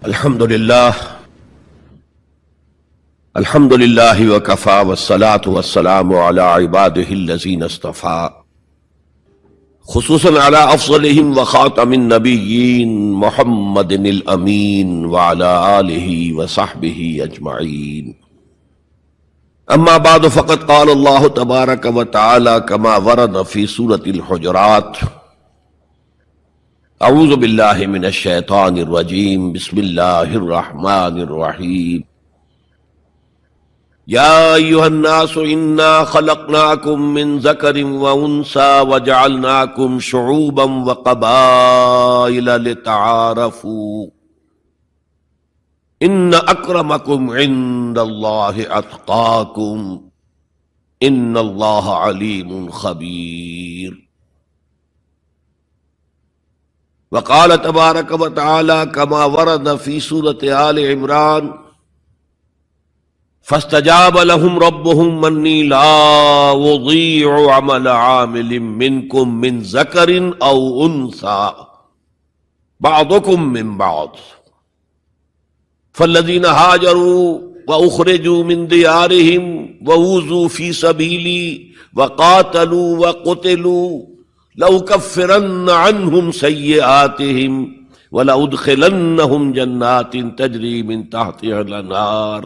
الحمد للہ وکفى والصلاة والسلام على عباده الذین اصطفى خصوصا على افضلهم وخاتم النبیین محمد الامین وعلى آلہ وصحبہ اجمعین. اما بعد فقد قال اللہ تبارک وتعالی كما ورد فی سورة الحجرات: اعوذ باللہ من الشیطان الرجیم، بسم اللہ الرحمن الرحیم. یا ایھا الناس انا خلقناکم من ذکر وانثی وجعلناکم شعوبا وقبائل لتعارفوا ان اکرمکم عند اللہ اتقاکم ان اللہ علیم خبیر. وقال تبارک وتعالی كما ورد فی سورة آل عمران: فاستجاب لهم ربهم انی لا اضیع عمل عامل منکم من ذکر او انثی بعضکم من بعض فالذین هاجروا واخرجوا من دیارهم وأوذوا فی سبیلی وقاتلوا وقتلوا لأکفرن عنهم سیئاتهم ولأدخلنهم جنات تجری من تحتها الانہار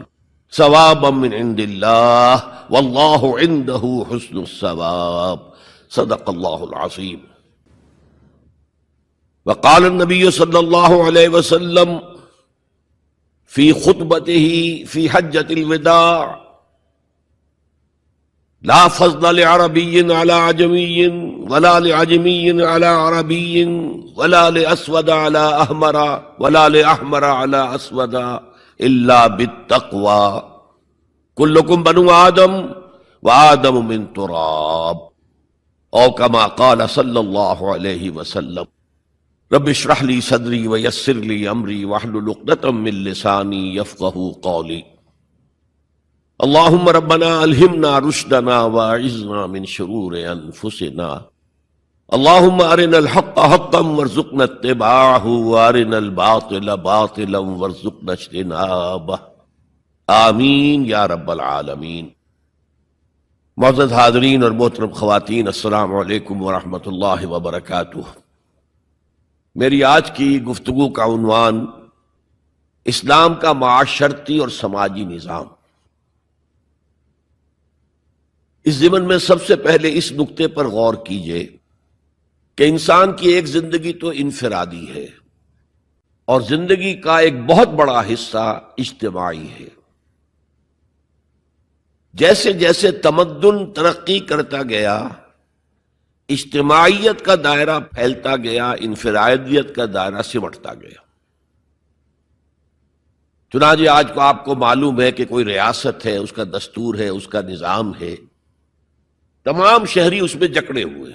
ثوابا من عند اللہ واللہ عنده حسن الثواب. صدق اللہ العظیم. وقال النبی صلی اللہ علیہ وسلم فی خطبته فی حجۃ الوداع: لا فضل لعربی علی عجمی ولا لعجمی علی عربی ولا لاسود علی احمر ولا لاحمر علی اسود الا بالتقوى كلكم بنو آدم وآدم من تراب او كما قال صلی اللہ علیہ وسلم. رب اشرح لي صدری ويسر لي امری واحلل عقدۃ من لسانی يفقهوا قولی. اللهم ربنا الہمنا رشدنا واعذنا من شرور انفسنا. اللهم ارنا الحق حقا وارزقنا اتباعه وارنا الباطل باطلا وارزقنا اجتنابه. آمین یا رب العالمین. معزز حاضرین اور محترم خواتین، السلام علیکم ورحمۃ اللہ وبرکاتہ. میری آج کی گفتگو کا عنوان اسلام کا معاشرتی اور سماجی نظام. اس ضمن میں سب سے پہلے اس نقطے پر غور کیجئے کہ انسان کی ایک زندگی تو انفرادی ہے اور زندگی کا ایک بہت بڑا حصہ اجتماعی ہے. جیسے جیسے تمدن ترقی کرتا گیا، اجتماعیت کا دائرہ پھیلتا گیا، انفرادیت کا دائرہ سمٹتا گیا. چنانچہ آج کو آپ کو معلوم ہے کہ کوئی ریاست ہے، اس کا دستور ہے، اس کا نظام ہے، تمام شہری اس میں جکڑے ہوئے.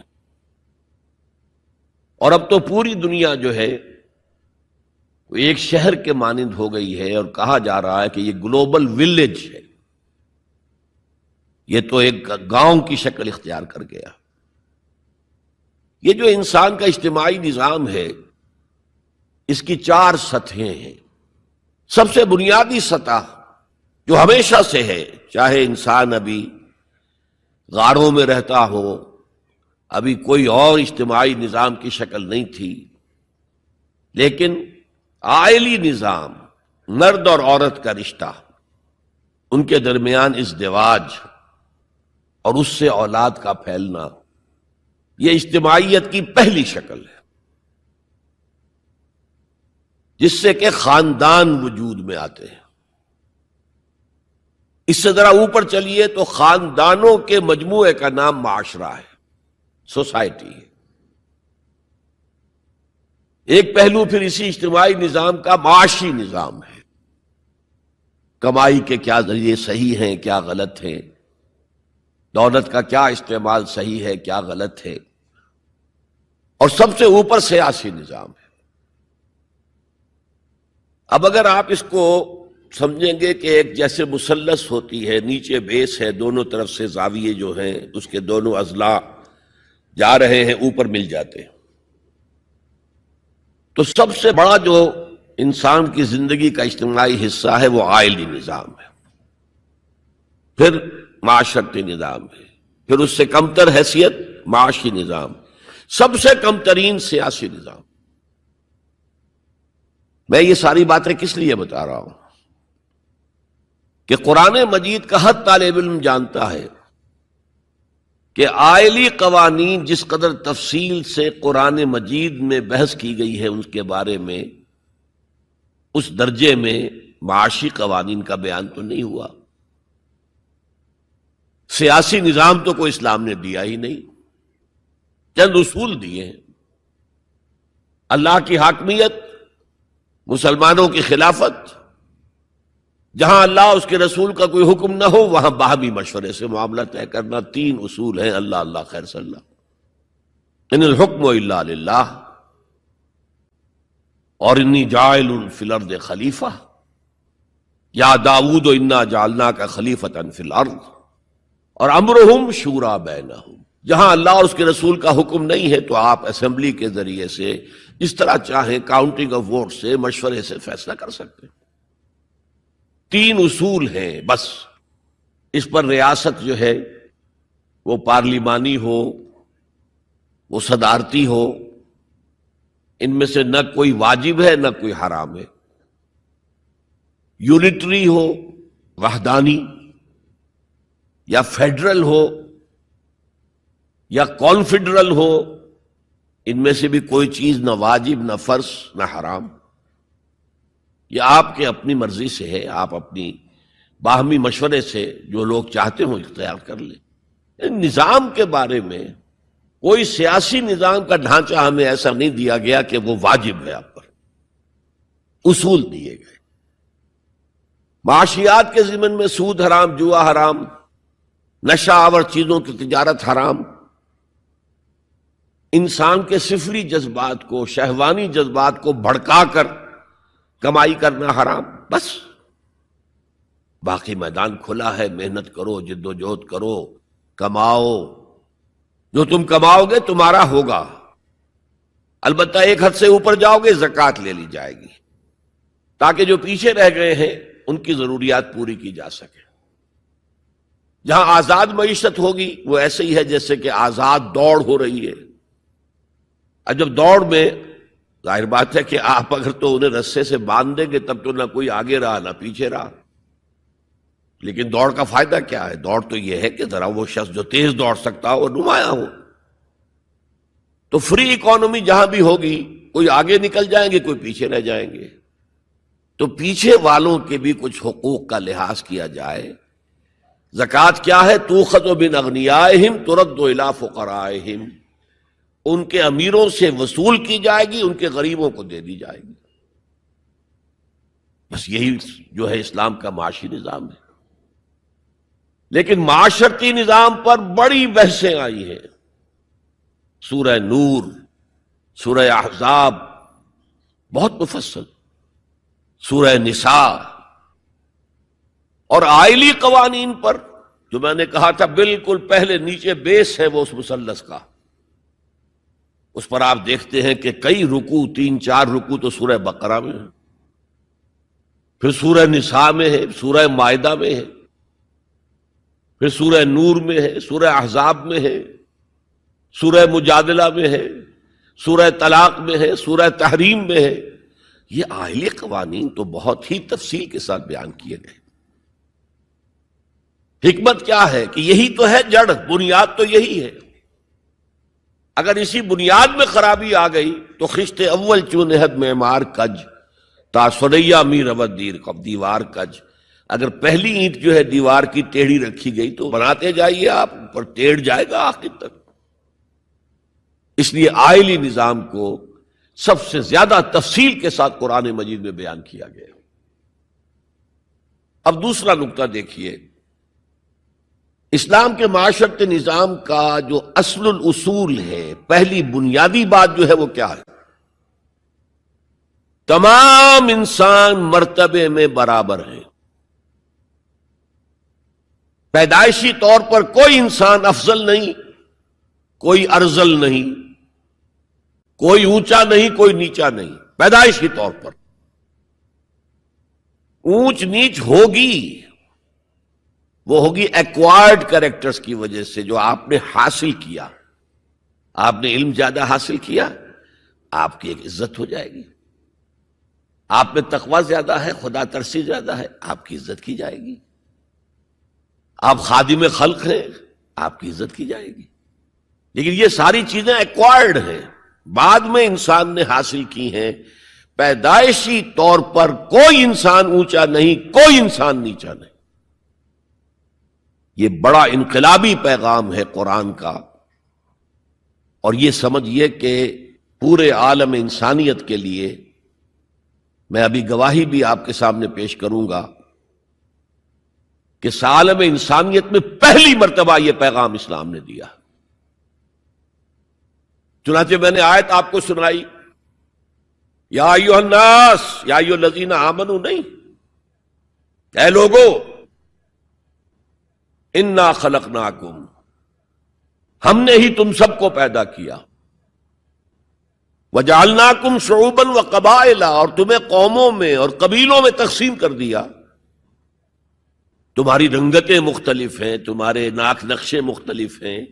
اور اب تو پوری دنیا جو ہے وہ ایک شہر کے مانند ہو گئی ہے، اور کہا جا رہا ہے کہ یہ گلوبل ولیج ہے، یہ تو ایک گاؤں کی شکل اختیار کر گیا. یہ جو انسان کا اجتماعی نظام ہے، اس کی 4 سطحیں ہیں. سب سے بنیادی سطح جو ہمیشہ سے ہے، چاہے انسان ابھی غاروں میں رہتا ہو، ابھی کوئی اور اجتماعی نظام کی شکل نہیں تھی، لیکن عائلی نظام، مرد اور عورت کا رشتہ، ان کے درمیان ازدواج اور اس سے اولاد کا پھیلنا، یہ اجتماعیت کی پہلی شکل ہے، جس سے کہ خاندان وجود میں آتے ہیں. اس سے ذرا اوپر چلیے تو خاندانوں کے مجموعے کا نام معاشرہ ہے، سوسائٹی ہے. ایک پہلو پھر اسی اجتماعی نظام کا معاشی نظام ہے. کمائی کے کیا ذریعے صحیح ہیں، کیا غلط ہیں، دولت کا کیا استعمال صحیح ہے، کیا غلط ہے. اور سب سے اوپر سیاسی نظام ہے. اب اگر آپ اس کو سمجھیں گے کہ ایک جیسے مثلث ہوتی ہے، نیچے بیس ہے، دونوں طرف سے زاویے جو ہیں اس کے دونوں اضلاع جا رہے ہیں، اوپر مل جاتے ہیں، تو سب سے بڑا جو انسان کی زندگی کا اجتماعی حصہ ہے وہ عائلی نظام ہے، پھر معاشرتی نظام ہے، پھر اس سے کمتر حیثیت معاشی نظام، سب سے کم ترین سیاسی نظام۔ میں یہ ساری باتیں کس لیے بتا رہا ہوں کہ قرآن مجید کا ہر طالب علم جانتا ہے کہ عائلی قوانین جس قدر تفصیل سے قرآن مجید میں بحث کی گئی ہے ان کے بارے میں، اس درجے میں معاشی قوانین کا بیان تو نہیں ہوا۔ سیاسی نظام تو کوئی اسلام نے دیا ہی نہیں، چند اصول دیے ہیں، اللہ کی حاکمیت، مسلمانوں کی خلافت، جہاں اللہ اس کے رسول کا کوئی حکم نہ ہو وہاں باہمی مشورے سے معاملہ طے کرنا، تین اصول ہیں، اللہ اللہ خیر صلی اللہ، ان الحکم الا للہ، اور انی جاعل فی الارض خلیفہ، یا داؤد انا جعلناک خلیفۃ فی الارض، اور امرہم شورا بینہم، جہاں اللہ اور اس کے رسول کا حکم نہیں ہے تو آپ اسمبلی کے ذریعے سے اس طرح چاہیں کاؤنٹنگ آف ووٹ سے، مشورے سے فیصلہ کر سکتے ہیں۔ تین اصول ہیں بس، اس پر ریاست جو ہے وہ پارلیمانی ہو، وہ صدارتی ہو، ان میں سے نہ کوئی واجب ہے نہ کوئی حرام ہے، یونٹری ہو وحدانی، یا فیڈرل ہو یا کانفیڈرل ہو، ان میں سے بھی کوئی چیز نہ واجب نہ فرض نہ حرام، یہ آپ کے اپنی مرضی سے ہے، آپ اپنی باہمی مشورے سے جو لوگ چاہتے ہوں اختیار کر لیں۔ نظام کے بارے میں کوئی سیاسی نظام کا ڈھانچہ ہمیں ایسا نہیں دیا گیا کہ وہ واجب ہے آپ پر، اصول دیے گئے۔ معاشیات کے ضمن میں سود حرام، جوا حرام، نشہ آور چیزوں کی تجارت حرام، انسان کے سفلی جذبات کو، شہوانی جذبات کو بھڑکا کر کمائی کرنا حرام، بس۔ باقی میدان کھلا ہے، محنت کرو، جد و جہد کرو، کماؤ، جو تم کماؤ گے تمہارا ہوگا، البتہ ایک حد سے اوپر جاؤ گے زکوٰۃ لے لی جائے گی تاکہ جو پیچھے رہ گئے ہیں ان کی ضروریات پوری کی جا سکے۔ جہاں آزاد معیشت ہوگی وہ ایسے ہی ہے جیسے کہ آزاد دوڑ ہو رہی ہے، اور جب دوڑ میں ظاہر بات ہے کہ آپ اگر تو انہیں رسے سے باندھ دیں گے تب تو نہ کوئی آگے رہا نہ پیچھے رہا، لیکن دوڑ کا فائدہ کیا ہے؟ دوڑ تو یہ ہے کہ ذرا وہ شخص جو تیز دوڑ سکتا ہو وہ نمایاں ہو۔ تو فری اکانومی جہاں بھی ہوگی، کوئی آگے نکل جائیں گے کوئی پیچھے رہ جائیں گے، تو پیچھے والوں کے بھی کچھ حقوق کا لحاظ کیا جائے۔ زکوٰۃ کیا ہے؟ تؤخذ من اغنیائہم ترد الی فقرائہم، ان کے امیروں سے وصول کی جائے گی، ان کے غریبوں کو دے دی جائے گی، بس یہی جو ہے اسلام کا معاشی نظام ہے۔ لیکن معاشرتی نظام پر بڑی بحثیں آئی ہیں، سورہ نور، سورہ احزاب بہت مفصل، سورہ نساء، اور آئلی قوانین پر جو میں نے کہا تھا بالکل پہلے نیچے بیس ہے وہ اس مثلث کا، اس پر آپ دیکھتے ہیں کہ کئی رکوع، 3-4 رکوع تو سورہ بقرہ میں ہے، پھر سورہ نساء میں ہے، سورہ مائدہ میں ہے، پھر سورہ نور میں ہے، سورہ احزاب میں ہے، سورہ مجادلہ میں ہے، سورہ طلاق میں ہے، سورہ تحریم میں ہے۔ یہ آئلی قوانین تو بہت ہی تفصیل کے ساتھ بیان کیے گئے۔ حکمت کیا ہے کہ یہی تو ہے جڑ، بنیاد تو یہی ہے۔ اگر اسی بنیاد میں خرابی آ گئی تو خشت اول چونہد معمار کج، تا سریا می رود دیر کب دیوار کج، اگر پہلی اینٹ جو ہے دیوار کی ٹیڑھی رکھی گئی تو بناتے جائیے آپ، اوپر ٹیڑھ جائے گا آخر تک۔ اس لیے آئلی نظام کو سب سے زیادہ تفصیل کے ساتھ قرآن مجید میں بیان کیا گیا۔ اب دوسرا نقطہ دیکھیے، اسلام کے معاشرتی نظام کا جو اصل الاصول ہے، پہلی بنیادی بات جو ہے وہ کیا ہے؟ تمام انسان مرتبے میں برابر ہیں، پیدائشی طور پر کوئی انسان افضل نہیں، کوئی ارذل نہیں، کوئی اونچا نہیں کوئی نیچا نہیں، پیدائشی طور پر اونچ نیچ ہوگی، وہ ہوگی ایکوائرڈ کریکٹرز کی وجہ سے، جو آپ نے حاصل کیا۔ آپ نے علم زیادہ حاصل کیا، آپ کی ایک عزت ہو جائے گی۔ آپ میں تقوی زیادہ ہے، خدا ترسی زیادہ ہے، آپ کی عزت کی جائے گی۔ آپ خادم خلق ہیں، آپ کی عزت کی جائے گی۔ لیکن یہ ساری چیزیں ایکوائرڈ ہیں، بعد میں انسان نے حاصل کی ہیں۔ پیدائشی طور پر کوئی انسان اونچا نہیں، کوئی انسان نیچا نہیں۔ یہ بڑا انقلابی پیغام ہے قرآن کا، اور یہ سمجھیے کہ پورے عالم انسانیت کے لیے، میں ابھی گواہی بھی آپ کے سامنے پیش کروں گا کہ عالم انسانیت میں پہلی مرتبہ یہ پیغام اسلام نے دیا۔ چنانچہ میں نے آیت آپ کو سنائی، یا ایھا الناس یا ایھا الذین آمنوا، نہیں، اے لوگو، انا خلقناکم، ہم نے ہی تم سب کو پیدا کیا، وجعلناکم شعوبا وقبائل، اور تمہیں قوموں میں اور قبیلوں میں تقسیم کر دیا۔ تمہاری رنگتیں مختلف ہیں، تمہارے ناک نقشے مختلف ہیں،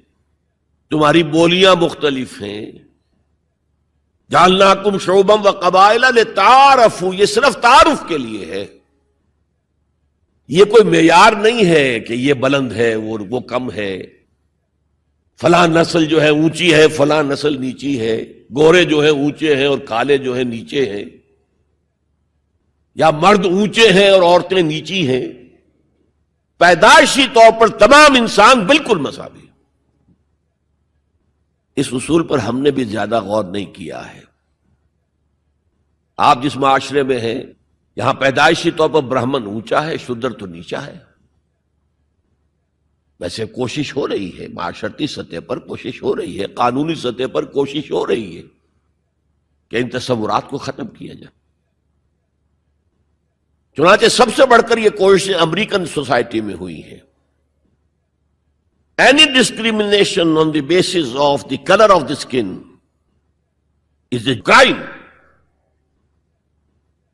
تمہاری بولیاں مختلف ہیں۔ جعلناکم شعوبا وقبائل لتعارفوا، یہ صرف تعارف کے لیے ہے، یہ کوئی معیار نہیں ہے کہ یہ بلند ہے وہ کم ہے، فلاں نسل جو ہے اونچی ہے، فلاں نسل نیچی ہے، گورے جو ہیں اونچے ہیں اور کالے جو ہیں نیچے ہیں، یا مرد اونچے ہیں اور عورتیں نیچی ہیں۔ پیدائشی طور پر تمام انسان بالکل مساوی۔ اس اصول پر ہم نے بھی زیادہ غور نہیں کیا ہے۔ آپ جس معاشرے میں ہیں، یہاں پیدائشی طور پر برہمن اونچا ہے، شودر تو نیچا ہے۔ ویسے کوشش ہو رہی ہے، معاشرتی سطح پر کوشش ہو رہی ہے، قانونی سطح پر کوشش ہو رہی ہے کہ ان تصورات کو ختم کیا جائے۔ چنانچہ سب سے بڑھ کر یہ کوششیں امریکن سوسائٹی میں ہوئی ہیں۔ Any discrimination on the basis of the color of the skin is a crime۔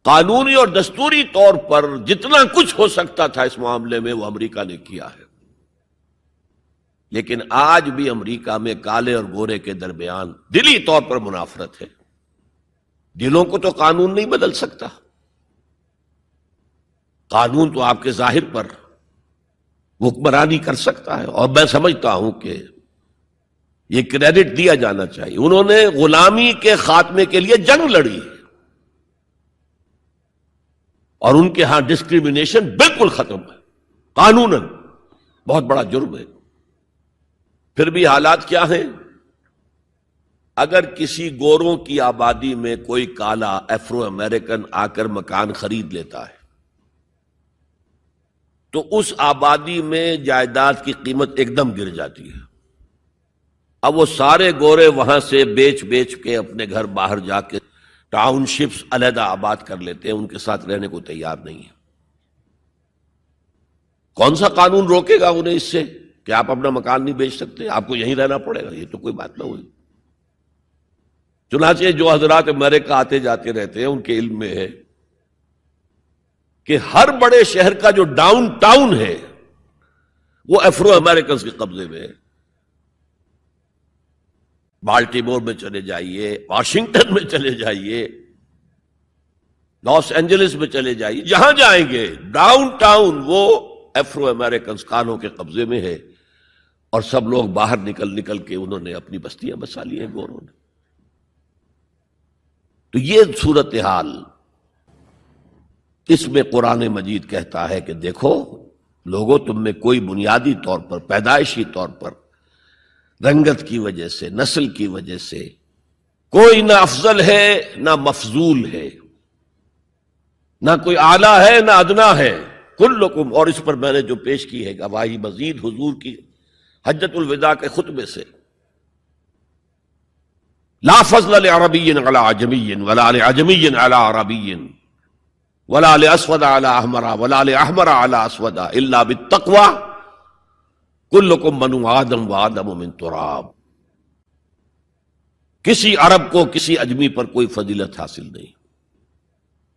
قانونی اور دستوری طور پر جتنا کچھ ہو سکتا تھا اس معاملے میں وہ امریکہ نے کیا ہے، لیکن آج بھی امریکہ میں کالے اور گورے کے درمیان دلی طور پر منافرت ہے۔ دلوں کو تو قانون نہیں بدل سکتا، قانون تو آپ کے ظاہر پر حکمرانی کر سکتا ہے، اور میں سمجھتا ہوں کہ یہ کریڈٹ دیا جانا چاہیے، انہوں نے غلامی کے خاتمے کے لیے جنگ لڑی اور ان کے ہاں ڈسکریمنیشن بالکل ختم ہے، قانوناً بہت بڑا جرم ہے۔ پھر بھی حالات کیا ہیں؟ اگر کسی گوروں کی آبادی میں کوئی کالا افرو امریکن آ کر مکان خرید لیتا ہے تو اس آبادی میں جائیداد کی قیمت ایک دم گر جاتی ہے۔ اب وہ سارے گورے وہاں سے بیچ کے اپنے گھر باہر جا کے ٹاؤن شپس علیحدہ آباد کر لیتے ہیں، ان کے ساتھ رہنے کو تیار نہیں ہے۔ کون سا قانون روکے گا انہیں اس سے کہ آپ اپنا مکان نہیں بیچ سکتے، آپ کو یہیں رہنا پڑے گا؟ یہ تو کوئی بات نہ ہوئی۔ چنانچہ جو حضرات امریکہ آتے جاتے رہتے ہیں ان کے علم میں ہے کہ ہر بڑے شہر کا جو ڈاؤن ٹاؤن ہے وہ افرو امریکنز کے قبضے میں ہے۔ بالٹیمور میں چلے جائیے، واشنگٹن میں چلے جائیے، لاس اینجلس میں چلے جائیے، جہاں جائیں گے ڈاؤن ٹاؤن وہ افرو امریکنز کانوں کے قبضے میں ہے، اور سب لوگ باہر نکل کے انہوں نے اپنی بستیاں بسا لی ہیں گوروں نے۔ تو یہ صورتحال، اس میں قرآن مجید کہتا ہے کہ دیکھو لوگوں، تم میں کوئی بنیادی طور پر، پیدائشی طور پر، رنگت کی وجہ سے، نسل کی وجہ سے کوئی نہ افضل ہے نہ مفضول ہے، نہ کوئی اعلیٰ ہے نہ ادنا ہے، کلکم۔ اور اس پر میں نے جو پیش کی ہے گواہی مزید حضور کی حجۃ الوداع کے خطبے سے، لا فضل لعربی علی عجمی ولا لعجمی علی عربی ولا لاسود علی احمر ولا لاحمر علی اسود الا بالتقوی کلکم بنو آدم وآدم من تراب۔ کسی عرب کو کسی اجمی پر کوئی فضیلت حاصل نہیں،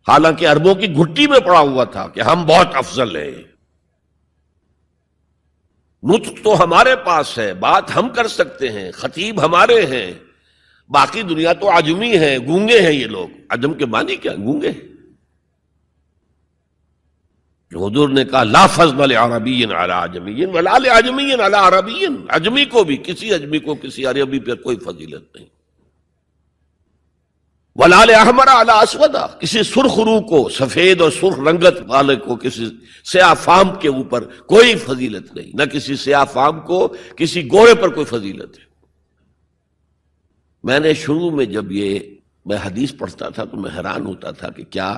حالانکہ عربوں کی گھٹی میں پڑا ہوا تھا کہ ہم بہت افضل ہیں، نطق تو ہمارے پاس ہے، بات ہم کر سکتے ہیں، خطیب ہمارے ہیں، باقی دنیا تو عجمی ہے، گونگے ہیں یہ لوگ۔ عجم کے معنی کیا؟ گونگے ہیں۔ حضور نے کہا لا فضل لعربی علی عجمی ولا لعجمی علی عربی، عجمی کو بھی، کسی عجمی کو کسی عربی پر کوئی فضیلت نہیں، ولا لأحمر علی اسود، کسی سرخ روح کو، سفید اور سرخ رنگت والے کو کسی سیاہ فام کے اوپر کوئی فضیلت نہیں، نہ کسی سیاہ فام کو کسی گورے پر کوئی فضیلت ہے۔ میں نے شروع میں جب میں حدیث پڑھتا تھا تو میں حیران ہوتا تھا کہ کیا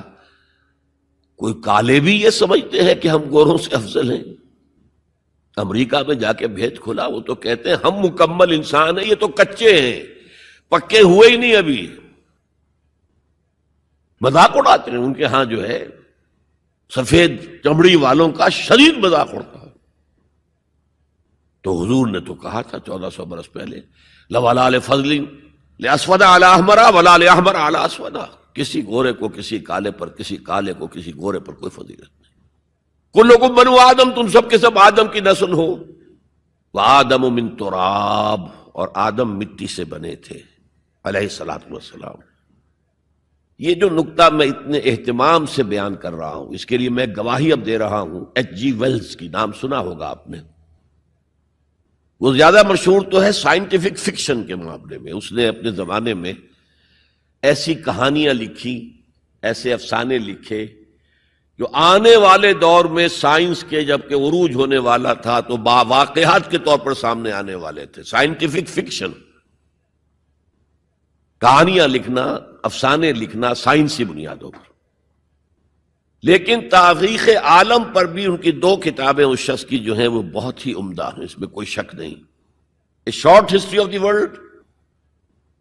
کوئی کالے بھی یہ سمجھتے ہیں کہ ہم گوروں سے افضل ہیں؟ امریکہ میں جا کے بھید کھلا، وہ تو کہتے ہیں ہم مکمل انسان ہیں، یہ تو کچے ہیں، پکے ہوئے ہی نہیں ابھی۔ مذاق اڑاتے ہیں، ان کے ہاں جو ہے سفید چمڑی والوں کا شدید مذاق اڑتا ہے۔ تو حضور نے تو کہا تھا 1400 برس پہلے لولا لفضل لاسود علی احمر ولا لاحمر علی اسود، کسی گورے کو کسی کالے پر، کسی کالے کو کسی گورے پر کوئی فضیلت نہیں۔ کلکم بنو آدم، تم سب کے سب آدم کی نسل ہو، وآدم من تراب، اور آدم مٹی سے بنے تھے علیہ الصلوۃ والسلام۔ یہ جو نقطہ میں اتنے اہتمام سے بیان کر رہا ہوں، اس کے لیے میں گواہی اب دے رہا ہوں ایچ جی ویلز کی، نام سنا ہوگا آپ نے۔ وہ زیادہ مشہور تو ہے سائنٹیفک فکشن کے معاملے میں، اس نے اپنے زمانے میں ایسی کہانیاں لکھی، ایسے افسانے لکھے جو آنے والے دور میں سائنس کے جب کہ عروج ہونے والا تھا تو واقعات کے طور پر سامنے آنے والے تھے۔ سائنٹیفک فکشن، کہانیاں لکھنا، افسانے لکھنا سائنسی بنیادوں پر۔ لیکن تاریخ عالم پر بھی ان کی 2 کتابیں اس شخص کی جو ہیں وہ بہت ہی عمدہ ہیں، اس میں کوئی شک نہیں۔ A short history of the world,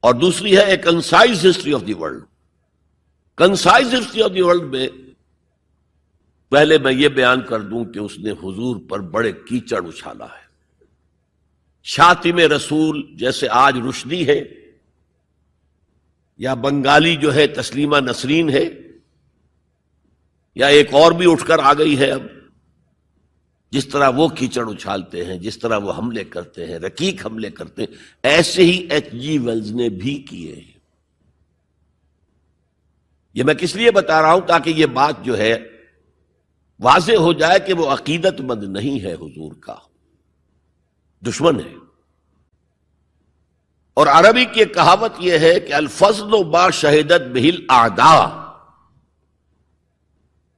اور دوسری ہے a concise history of the world. Concise history of the world میں پہلے میں یہ بیان کر دوں کہ اس نے حضور پر بڑے کیچڑ اچھالا ہے۔ شاطم رسول جیسے آج رشدی ہے، یا بنگالی جو ہے تسلیمہ نسرین ہے، یا ایک اور بھی اٹھ کر آ گئی ہے اب، جس طرح وہ کیچڑ اچھالتے ہیں، جس طرح وہ حملے کرتے ہیں، رقیق حملے کرتے ہیں، ایسے ہی ایچ جی ویلز نے بھی کیے ہیں۔ یہ میں کس لیے بتا رہا ہوں؟ تاکہ یہ بات جو ہے واضح ہو جائے کہ وہ عقیدت مند نہیں ہے، حضور کا دشمن ہے۔ اور عربی کی ایک کہاوت یہ ہے کہ الفضل ما شہدت بہ الاعداء،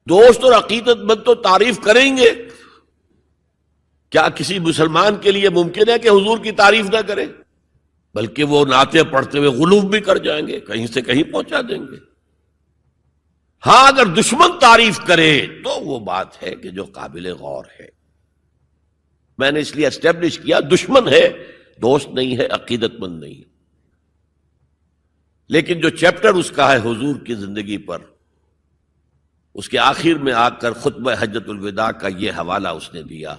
دوست اور عقیدت مند تو تعریف کریں گے، کیا کسی مسلمان کے لیے ممکن ہے کہ حضور کی تعریف نہ کرے؟ بلکہ وہ نعتیں پڑھتے ہوئے غلوف بھی کر جائیں گے، کہیں سے کہیں پہنچا دیں گے۔ ہاں اگر دشمن تعریف کرے تو وہ بات ہے کہ جو قابل غور ہے۔ میں نے اس لیے اسٹیبلش کیا دشمن ہے، دوست نہیں ہے، عقیدت مند نہیں ہے۔ لیکن جو چیپٹر اس کا ہے حضور کی زندگی پر، اس کے آخر میں آ کر خطبہ حجۃ الوداع کا یہ حوالہ اس نے دیا،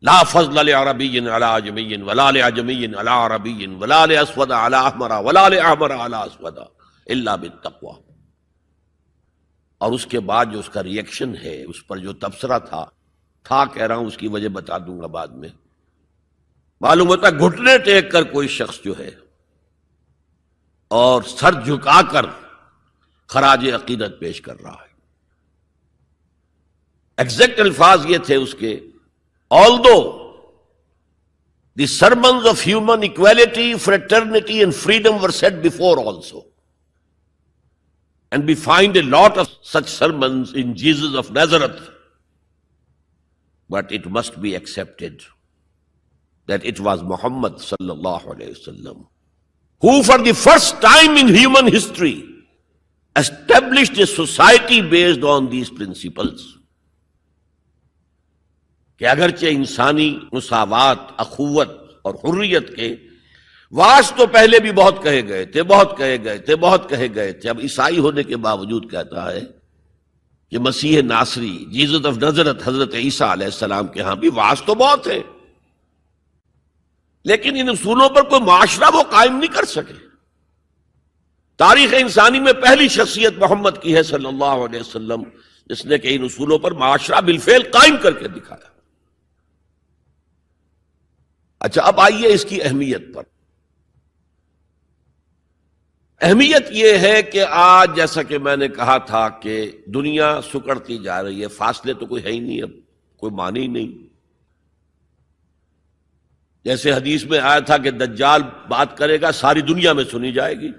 لا فضل لعربی علی عجمی ولا لعجمی علی عربی ولا لاسود علی احمر ولا لاحمر علی اسود الا بالتقوی۔ اور اس کے بعد جو اس کا ری ایکشن ہے، اس پر جو تبصرہ تھا کہہ رہا ہوں، اس کی وجہ بتا دوں گا بعد میں۔ معلوم ہوتا ہے گھٹنے ٹیک کر کوئی شخص جو ہے اور سر جھکا کر خراج عقیدت پیش کر رہا ہے۔ ایگزیکٹ الفاظ یہ تھے اس کے، although the sermons of human equality, fraternity and freedom were said before also, and we find a lot of such sermons in Jesus of Nazareth, but it must be accepted that it was Muhammad sallallahu alayhi wasallam who for the first time in human history established a society based on these principles، کہ اگرچہ انسانی مساوات، اخوت اور حریت کے واس تو پہلے بھی بہت کہے گئے تھے، بہت کہے گئے تھے، بہت کہے گئے تھے، اب عیسائی ہونے کے باوجود کہتا ہے کہ مسیح ناصری، جیزس آف نازرت، حضرت عیسیٰ علیہ السلام کے ہاں بھی واس تو بہت ہے، لیکن ان اصولوں پر کوئی معاشرہ وہ قائم نہیں کر سکے۔ تاریخ انسانی میں پہلی شخصیت محمد کی ہے صلی اللہ علیہ وسلم، جس نے کہ ان اصولوں پر معاشرہ بالفعل قائم کر کے دکھایا۔ اچھا، اب آئیے اس کی اہمیت پر۔ اہمیت یہ ہے کہ آج جیسا کہ میں نے کہا تھا کہ دنیا سکڑتی جا رہی ہے، فاصلے تو کوئی ہے ہی نہیں، اب کوئی معنی ہی نہیں۔ جیسے حدیث میں آیا تھا کہ دجال بات کرے گا ساری دنیا میں سنی جائے گی،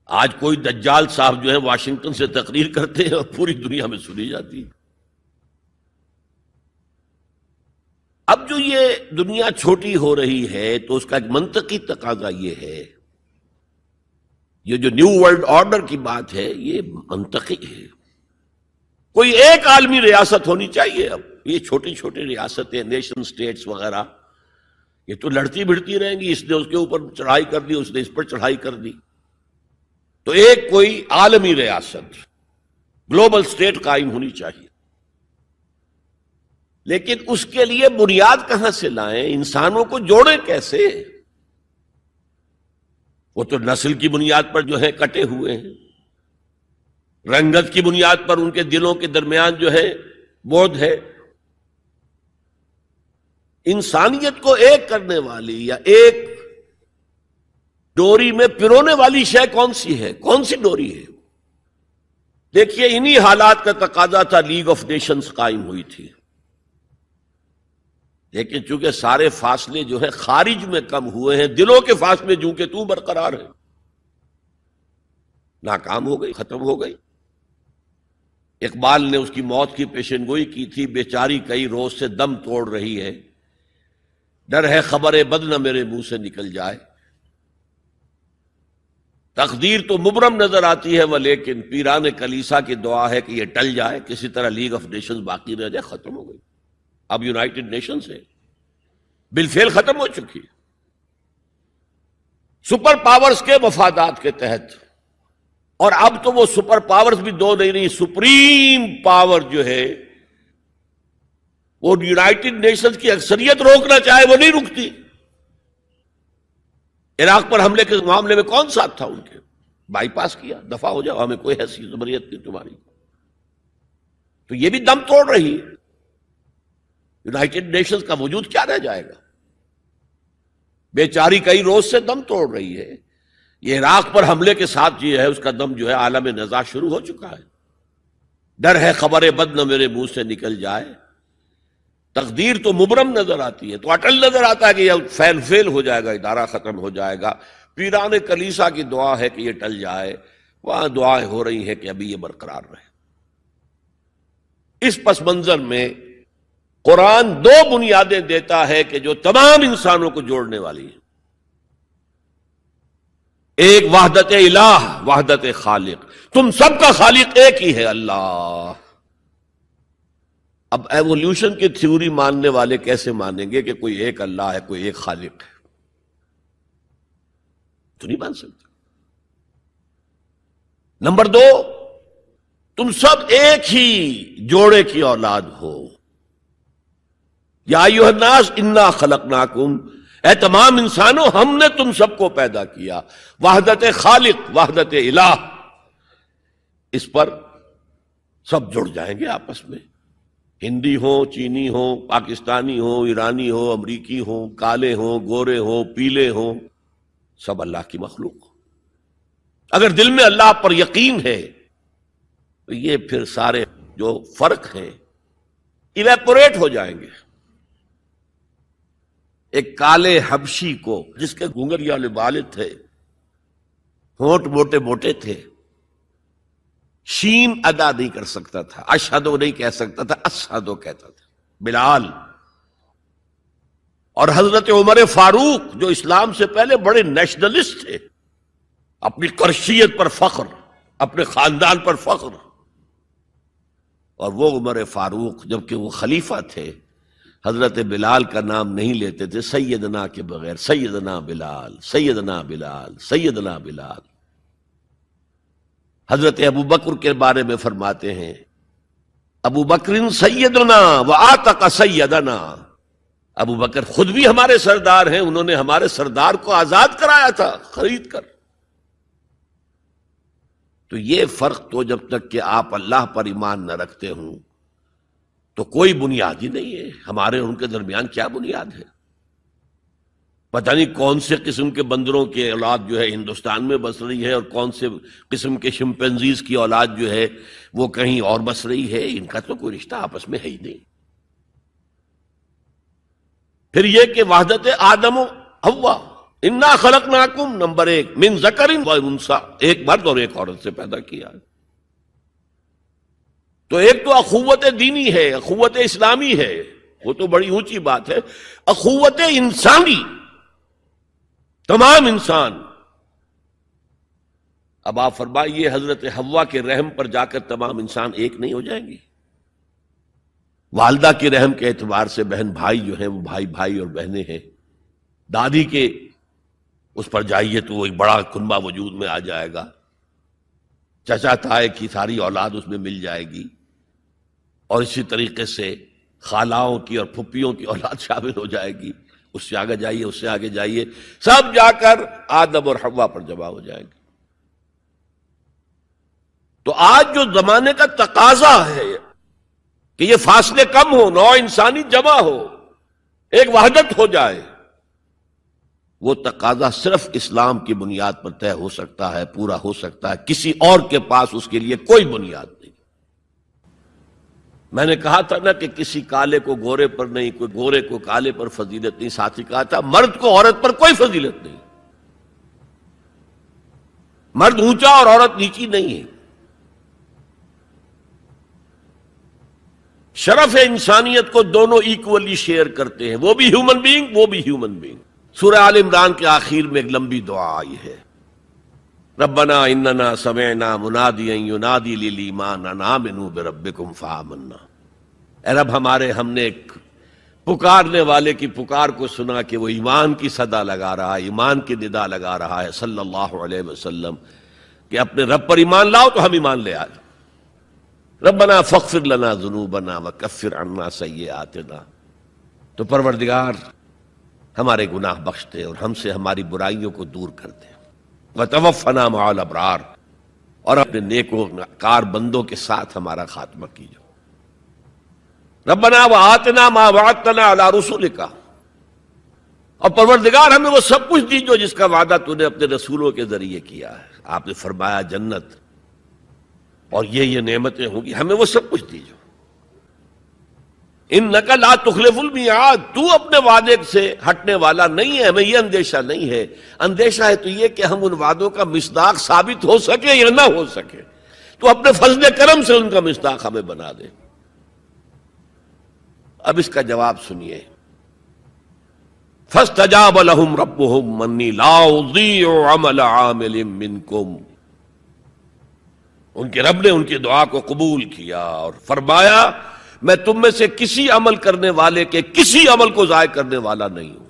آج کوئی دجال صاحب جو ہے واشنگٹن سے تقریر کرتے ہیں اور پوری دنیا میں سنی جاتی ہے۔ اب جو یہ دنیا چھوٹی ہو رہی ہے تو اس کا ایک منطقی تقاضا یہ ہے، یہ جو نیو ورلڈ آرڈر کی بات ہے یہ منطقی ہے۔ کوئی ایک عالمی ریاست ہونی چاہیے۔ اب یہ چھوٹی چھوٹی ریاستیں، نیشن سٹیٹس وغیرہ، یہ تو لڑتی بھڑتی رہیں گی، اس نے اس کے اوپر چڑھائی کر دی، اس نے اس پر چڑھائی کر دی۔ تو ایک کوئی عالمی ریاست، گلوبل سٹیٹ قائم ہونی چاہیے، لیکن اس کے لیے بنیاد کہاں سے لائیں؟ انسانوں کو جوڑیں کیسے؟ وہ تو نسل کی بنیاد پر جو ہے کٹے ہوئے ہیں، رنگت کی بنیاد پر ان کے دلوں کے درمیان جو ہے بودھ ہے۔ انسانیت کو ایک کرنے والی یا ایک ڈوری میں پرونے والی شے کون سی ہے؟ کون سی ڈوری ہے؟ دیکھیے، انہی حالات کا تقاضا تھا، لیگ آف نیشنز قائم ہوئی تھی، لیکن چونکہ سارے فاصلے جو ہے خارج میں کم ہوئے ہیں، دلوں کے فاصلے جو کہ تو برقرار ہیں، ناکام ہو گئی، ختم ہو گئی۔ اقبال نے اس کی موت کی پیشن گوئی کی تھی، بیچاری کئی روز سے دم توڑ رہی ہے، ڈر ہے خبر بد نہ میرے منہ سے نکل جائے، تقدیر تو مبرم نظر آتی ہے وہ، لیکن پیران کلیسا کی دعا ہے کہ یہ ٹل جائے، کسی طرح لیگ آف نیشنز باقی رہ جائے۔ ختم ہو گئی، اب یونائٹڈ نیشنز ہے، بالفعل ختم ہو چکی، سپر پاورز کے مفادات کے تحت۔ اور اب تو وہ سپر پاورز بھی دو نہیں رہی، سپریم پاور جو ہے وہ یونائٹڈ نیشنز کی اکثریت روکنا چاہے وہ نہیں رکتی۔ عراق پر حملے کے معاملے میں کون ساتھ تھا ان کے؟ بائی پاس کیا، دفاع ہو جاؤ، ہمیں کوئی حیثیت زبریت نہیں تمہاری۔ تو یہ بھی دم توڑ رہی ہے، یونائٹڈ نیشنز کا وجود کیا رہ جائے گا؟ بیچاری کئی روز سے دم توڑ رہی ہے۔ یہ عراق پر حملے کے ساتھ یہ ہے، اس کا دم جو ہے عالم نزاع شروع ہو چکا ہے۔ ڈر ہے خبر بد نہ میرے منہ سے نکل جائے، تقدیر تو مبرم نظر آتی ہے، تو اٹل نظر آتا ہے کہ یہ فیل ہو جائے گا، ادارہ ختم ہو جائے گا۔ پیران کلیسا کی دعا ہے کہ یہ ٹل جائے، وہاں دعائیں ہو رہی ہیں کہ ابھی یہ برقرار رہے۔ اس پس منظر میں قرآن دو بنیادیں دیتا ہے کہ جو تمام انسانوں کو جوڑنے والی ہیں۔ ایک وحدت الہ، وحدت خالق، تم سب کا خالق ایک ہی ہے، اللہ۔ اب ایوولوشن کی تھیوری ماننے والے کیسے مانیں گے کہ کوئی ایک اللہ ہے، کوئی ایک خالق ہے؟ تو نہیں مان سکتے۔ نمبر دو، تم سب ایک ہی جوڑے کی اولاد ہو۔ یا ایھا الناس انا خلقناکم، اے تمام انسانوں ہم نے تم سب کو پیدا کیا۔ وحدت خالق، وحدت الہ، اس پر سب جڑ جائیں گے آپس میں، ہندی ہو، چینی ہو، پاکستانی ہو، ایرانی ہو، امریکی ہو، کالے ہو، گورے ہو، پیلے ہو، سب اللہ کی مخلوق۔ اگر دل میں اللہ پر یقین ہے تو یہ پھر سارے جو فرق ہیں ایویپوریٹ ہو جائیں گے۔ ایک کالے حبشی کو، جس کے گھنگریا والے بال تھے، ہونٹ موٹے موٹے تھے، شین ادا نہیں کر سکتا تھا، اشہدو نہیں کہہ سکتا تھا، اشہدو کہتا تھا، بلال۔ اور حضرت عمر فاروق جو اسلام سے پہلے بڑے نیشنلسٹ تھے، اپنی قرشیت پر فخر، اپنے خاندان پر فخر، اور وہ عمر فاروق جبکہ وہ خلیفہ تھے حضرت بلال کا نام نہیں لیتے تھے سیدنا کے بغیر، سیدنا بلال، سیدنا بلال، سیدنا بلال۔ حضرت ابو بکر کے بارے میں فرماتے ہیں ابو بکر سیدنا وآتق سیدنا، ابو بکر خود بھی ہمارے سردار ہیں، انہوں نے ہمارے سردار کو آزاد کرایا تھا خرید کر۔ تو یہ فرق تو جب تک کہ آپ اللہ پر ایمان نہ رکھتے ہوں تو کوئی بنیاد ہی نہیں ہے. ہمارے اور ان کے درمیان کیا بنیاد ہے؟ پتہ نہیں کون سے قسم کے بندروں کی اولاد جو ہے ہندوستان میں بس رہی ہے اور کون سے قسم کے شمپینزیز کی اولاد جو ہے وہ کہیں اور بس رہی ہے. ان کا تو کوئی رشتہ آپس میں ہے ہی نہیں. پھر یہ کہ وحدت آدم و حوا، انا خلقناکم، نمبر 1 من ذکر و انثی، ایک مرد اور ایک عورت سے پیدا کیا. تو ایک تو اخوت دینی ہے، اخوت اسلامی ہے، وہ تو بڑی اونچی بات ہے. اخوت انسانی، تمام انسان. اب آپ فرمائیے حضرت حوا کے رحم پر جا کر تمام انسان ایک نہیں ہو جائیں گے؟ والدہ کے رحم کے اعتبار سے بہن بھائی جو ہیں وہ بھائی بھائی اور بہنیں ہیں. دادی کے اس پر جائیے تو وہ ایک بڑا کنبہ وجود میں آ جائے گا. چچا تائے کی ساری اولاد اس میں مل جائے گی، اور اسی طریقے سے خالاؤں کی اور پھپھیوں کی اولاد شامل ہو جائے گی. اس سے آگے جائیے، اس سے آگے جائیے، سب جا کر آدم اور حوا پر جمع ہو جائے گی. تو آج جو زمانے کا تقاضا ہے کہ یہ فاصلے کم ہو، نوع انسانی جمع ہو، ایک وحدت ہو جائے، وہ تقاضا صرف اسلام کی بنیاد پر طے ہو سکتا ہے، پورا ہو سکتا ہے. کسی اور کے پاس اس کے لیے کوئی بنیاد نہیں. میں نے کہا تھا نا کہ کسی کالے کو گورے پر نہیں، کوئی گورے کو کالے پر فضیلت نہیں. ساتھ ہی کہا تھا مرد کو عورت پر کوئی فضیلت نہیں. مرد اونچا اور عورت نیچی نہیں ہے. شرف انسانیت کو دونوں ایکولی شیئر کرتے ہیں، وہ بھی ہیومن بینگ، وہ بھی ہیومن بینگ. سورہ آل عمران کے آخر میں ایک لمبی دعا آئی ہے، ربنا اننا سمعنا منادیا ینادی للایمان ان آمنوا بربکم فآمنا. اے رب ہمارے، ہم نے ایک پکارنے والے کی پکار کو سنا کہ وہ ایمان کی صدا لگا رہا ہے، ایمان کی ندا لگا رہا ہے صلی اللہ علیہ وسلم کہ اپنے رب پر ایمان لاؤ. تو ہم ایمان لے آئے. ربنا فاغفر لنا ذنوبنا وکفر عنا سیئاتنا. تو پروردگار ہمارے گناہ بخش دے اور ہم سے ہماری برائیوں کو دور کر دے. وتوفنا مع الابرار، اور اپنے نیکوکار بندوں کے ساتھ ہمارا خاتمہ کیجو. ربنا وآتنا ما وعدتنا علی رسولک، اور پروردگار ہمیں وہ سب کچھ دیجو جس کا وعدہ تو نے اپنے رسولوں کے ذریعے کیا ہے. آپ نے فرمایا جنت اور یہ نعمتیں ہوں گی، ہمیں وہ سب کچھ دیجو. انک لا تخلف المیعاد، تو اپنے وعدے سے ہٹنے والا نہیں ہے. ہمیں یہ اندیشہ نہیں ہے. اندیشہ ہے تو یہ کہ ہم ان وعدوں کا مصداق ثابت ہو سکے یا نہ ہو سکے. تو اپنے فضل کرم سے ان کا مصداق ہمیں بنا دے. اب اس کا جواب سنیے. فاستجاب لهم ربهم انی لا اضیع عمل عامل منکم. ان کے رب نے ان کی دعا کو قبول کیا اور فرمایا میں تم میں سے کسی عمل کرنے والے کے کسی عمل کو ضائع کرنے والا نہیں ہوں.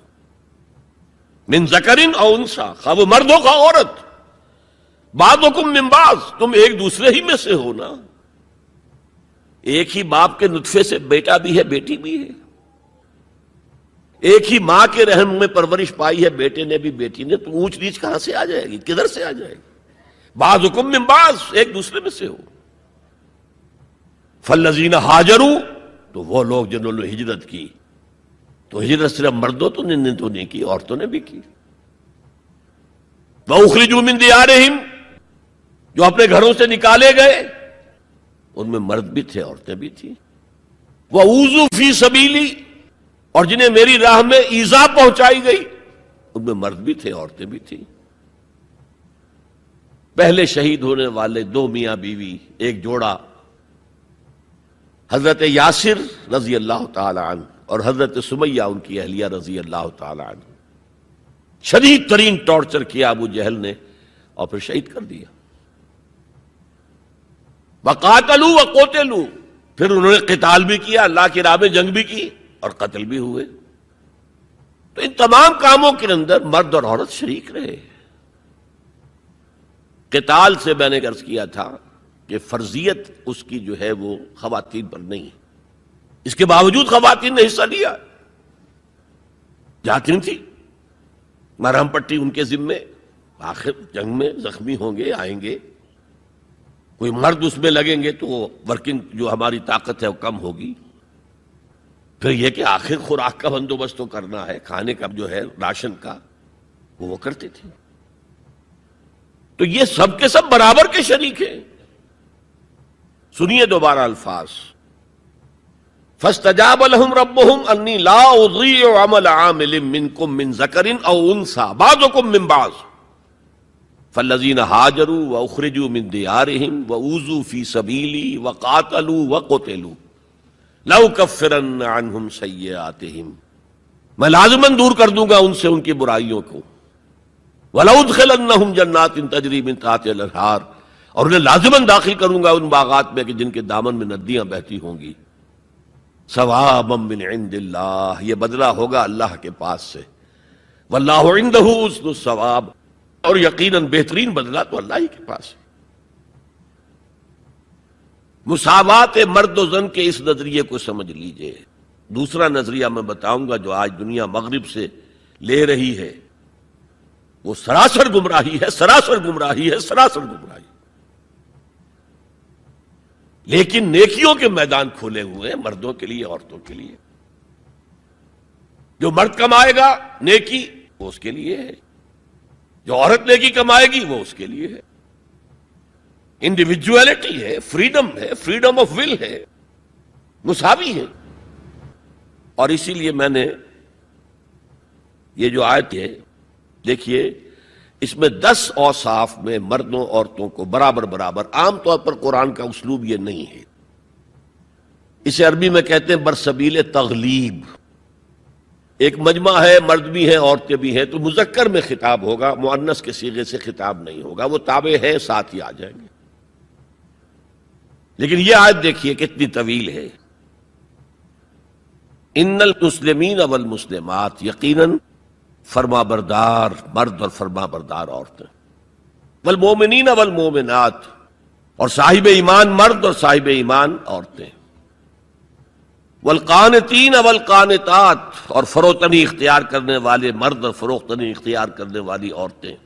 من ذکر او انثی، خواہ وہ مرد ہو خواہ عورت. بعضکم من بعض، تم ایک دوسرے ہی میں سے ہو نا. ایک ہی باپ کے نطفے سے بیٹا بھی ہے بیٹی بھی ہے. ایک ہی ماں کے رحم میں پرورش پائی ہے بیٹے نے بھی بیٹی نے. تو اونچ نیچ کہاں سے آ جائے گی؟ کدھر سے آ جائے گی؟ بعضکم من بعض، ایک دوسرے میں سے ہو. فالذین ہاجروا، تو وہ لوگ جنہوں نے ہجرت کی. تو ہجرت صرف مردوں تو نہیں کی، عورتوں نے بھی کی. وَأُخْرِجُوا مِن دِيَارِهِمْ، جو اپنے گھروں سے نکالے گئے ان میں مرد بھی تھے عورتیں بھی تھیں. وَأُوذُوا فِي سَبِيلِي، اور جنہیں میری راہ میں ایذا پہنچائی گئی ان میں مرد بھی تھے عورتیں بھی تھیں. پہلے شہید ہونے والے 2 میاں بیوی، ایک جوڑا، حضرت یاسر رضی اللہ تعالی عنہ اور حضرت سمیہ ان کی اہلیہ رضی اللہ تعالی عنہ. شدید ترین ٹارچر کیا ابو جہل نے اور پھر شہید کر دیا. وقاتلوا وقتلوا، پھر انہوں نے قتال بھی کیا، اللہ کی راہ میں جنگ بھی کی اور قتل بھی ہوئے. تو ان تمام کاموں کے اندر مرد اور عورت شریک رہے. قتال سے میں نے عرض کیا تھا کہ فرضیت اس کی جو ہے وہ خواتین پر نہیں ہے. اس کے باوجود خواتین نے حصہ لیا، جاتی تھی، مرہم پٹی ان کے ذمے، آخر جنگ میں زخمی ہوں گے آئیں گے. کوئی مرد اس میں لگیں گے تو وہ ورکنگ جو ہماری طاقت ہے وہ کم ہوگی. پھر یہ کہ آخر خوراک کا بندوبست تو کرنا ہے، کھانے کا جو ہے راشن کا وہ کرتے تھے. تو یہ سب کے سب برابر کے شریک ہیں. سنیے دوبارہ الفاظ، فاستجاب لهم ربهم انی لا اضیع عمل عامل منکم من ذکر او انثى بعضکم من بعض فالذین ہاجروا واخرجوا من دیارهم واوذوا فی سبیلی وقاتلوا وقتلوا لأکفرن عنہم سیئاتہم، میں لازماً دور کر دوں گا ان سے ان کی برائیوں کو، وَلَأُدْخِلَنَّهُمْ جَنَّاتٍ تَجْرِي مِن تَحْتِهَا الْأَنْهَارُ، اور انہیں لازماً داخل کروں گا ان باغات میں کہ جن کے دامن میں ندیاں بہتی ہوں گی. ثوابا من عند اللہ، یہ بدلہ ہوگا اللہ کے پاس سے. واللہ عندہ حسن الثواب، اور یقیناً بہترین بدلہ تو اللہ ہی کے پاس ہے. مساوات مرد و زن کے اس نظریے کو سمجھ لیجئے. دوسرا نظریہ میں بتاؤں گا جو آج دنیا مغرب سے لے رہی ہے، وہ سراسر گمراہی ہے، سراسر گمراہی ہے، سراسر گمراہی. لیکن نیکیوں کے میدان کھولے ہوئے ہیں مردوں کے لیے، عورتوں کے لیے. جو مرد کمائے گا نیکی وہ اس کے لیے ہے، جو عورت نیکی کمائے گی وہ اس کے لیے ہے. انڈیویجویلٹی ہے، فریڈم ہے، فریڈم آف ول ہے، مساوی ہے. اور اسی لیے میں نے یہ جو آیت ہے دیکھیے، اس میں 10 اوصاف میں مردوں عورتوں کو برابر برابر. عام طور پر قرآن کا اسلوب یہ نہیں ہے، اسے عربی میں کہتے ہیں برسبیل تغلیب. ایک مجمع ہے، مرد بھی ہیں عورتیں بھی ہیں، تو مذکر میں خطاب ہوگا، مؤنث کے صیغے سے خطاب نہیں ہوگا. وہ تابع ہے، ساتھ ہی آ جائیں گے. لیکن یہ آیت دیکھیے کتنی طویل ہے. ان المسلمین والمسلمات، یقیناً فرما بردار مرد اور فرما بردار عورتیں، والمومنین والمومنات، اور صاحب ایمان مرد اور صاحب ایمان عورتیں، والقانتین والقانتات، اور فروتنی اختیار کرنے والے مرد اور فروختنی اختیار کرنے والی عورتیں،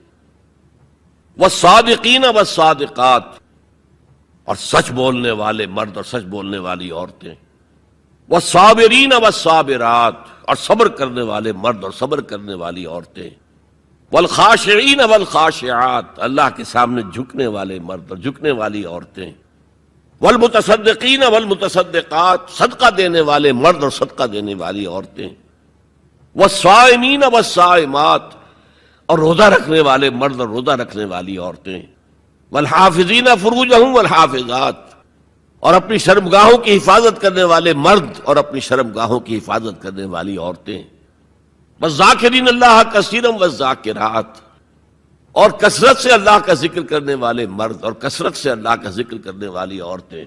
والصادقین والصادقات، اور سچ بولنے والے مرد اور سچ بولنے والی عورتیں، والصابرین والصابرات، اور صبر کرنے والے مرد اور صبر کرنے والی عورتیں، والخاشعین والخاشعات، اللہ کے سامنے جھکنے والے مرد اور جھکنے والی عورتیں، والمتصدقین والمتصدقات، صدقہ دینے والے مرد اور صدقہ دینے والی عورتیں، والصائمین والصائمات، اور روزہ رکھنے والے مرد اور روزہ رکھنے والی عورتیں، والحافظین فروجہم والحافظات، اور اپنی شرمگاہوں کی حفاظت کرنے والے مرد اور اپنی شرمگاہوں کی حفاظت کرنے والی عورتیں، والذاکرین اللہ کثیرا والذاکرات، اور کثرت سے اللہ کا ذکر کرنے والے مرد اور کثرت سے اللہ کا ذکر کرنے والی عورتیں.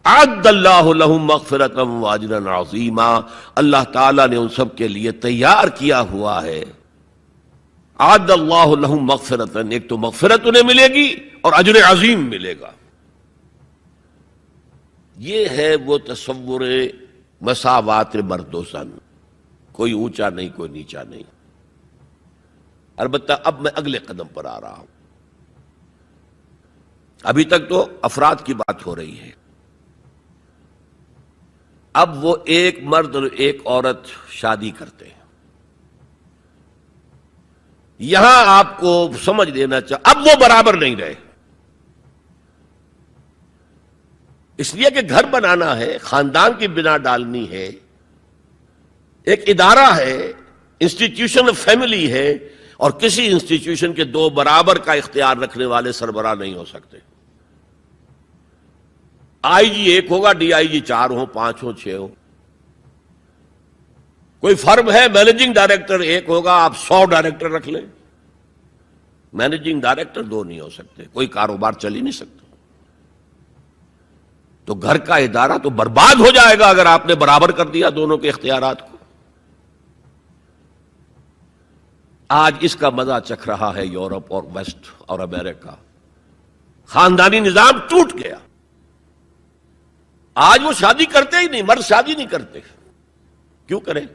اعد اللہ لہم مغفرۃ واجرا عظیما، اللہ تعالیٰ نے ان سب کے لیے تیار کیا ہوا ہے. اعد اللہ لہم مغفرۃ، ایک تو مغفرت انہیں ملے گی اور اجر عظیم ملے گا. یہ ہے وہ تصور مساوات مرد و زن، کوئی اونچا نہیں کوئی نیچا نہیں. البتہ اب میں اگلے قدم پر آ رہا ہوں. ابھی تک تو افراد کی بات ہو رہی ہے، اب وہ ایک مرد اور ایک عورت شادی کرتے ہیں. یہاں آپ کو سمجھ لینا چاہیے اب وہ برابر نہیں رہے، اس لیے کہ گھر بنانا ہے، خاندان کی بنا ڈالنی ہے، ایک ادارہ ہے، انسٹیٹیوشن آف فیملی ہے، اور کسی انسٹیٹیوشن کے دو برابر کا اختیار رکھنے والے سربراہ نہیں ہو سکتے. آئی جی ایک ہوگا، ڈی آئی جی 4 ہوں، 5 ہوں، 6 ہوں. کوئی فرم ہے، مینیجنگ ڈائریکٹر ایک ہوگا، آپ 100 ڈائریکٹر رکھ لیں، مینیجنگ ڈائریکٹر 2 نہیں ہو سکتے، کوئی کاروبار چل ہی نہیں سکتا. تو گھر کا ادارہ تو برباد ہو جائے گا اگر آپ نے برابر کر دیا دونوں کے اختیارات کو. آج اس کا مزہ چکھ رہا ہے یورپ اور ویسٹ اور امریکہ. خاندانی نظام ٹوٹ گیا. آج وہ شادی کرتے ہی نہیں، مرد شادی نہیں کرتے. کیوں کریں؟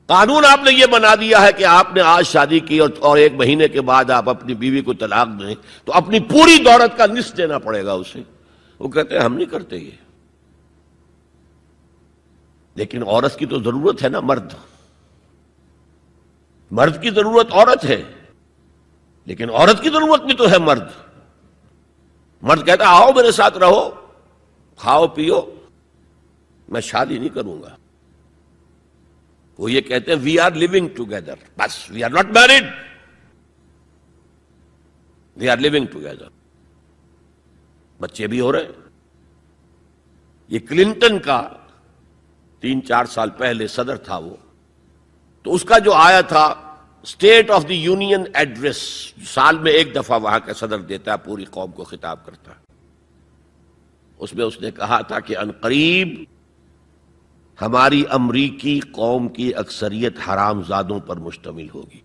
قانون آپ نے یہ بنا دیا ہے کہ آپ نے آج شادی کی اور 1 مہینے کے بعد آپ اپنی بیوی کو طلاق دیں تو اپنی پوری دولت کا نصف دینا پڑے گا اسے. وہ کہتے ہیں ہم نہیں کرتے یہ. لیکن عورت کی تو ضرورت ہے نا، مرد کی ضرورت عورت ہے، لیکن عورت کی ضرورت بھی تو ہے مرد. مرد کہتا ہے آؤ میرے ساتھ رہو، کھاؤ پیو، میں شادی نہیں کروں گا. وہ یہ کہتے ہیں وی آر لیونگ ٹوگیدر، بس we are not married, we are living together. بچے بھی ہو رہے ہیں. یہ کلنٹن کا 3-4 سال پہلے صدر تھا وہ، تو اس کا جو آیا تھا state of the union address, سال میں 1 دفعہ وہاں کا صدر دیتا ہے، پوری قوم کو خطاب کرتا ہے. اس میں اس نے کہا تھا کہ عنقریب ہماری امریکی قوم کی اکثریت حرام زادوں پر مشتمل ہوگی.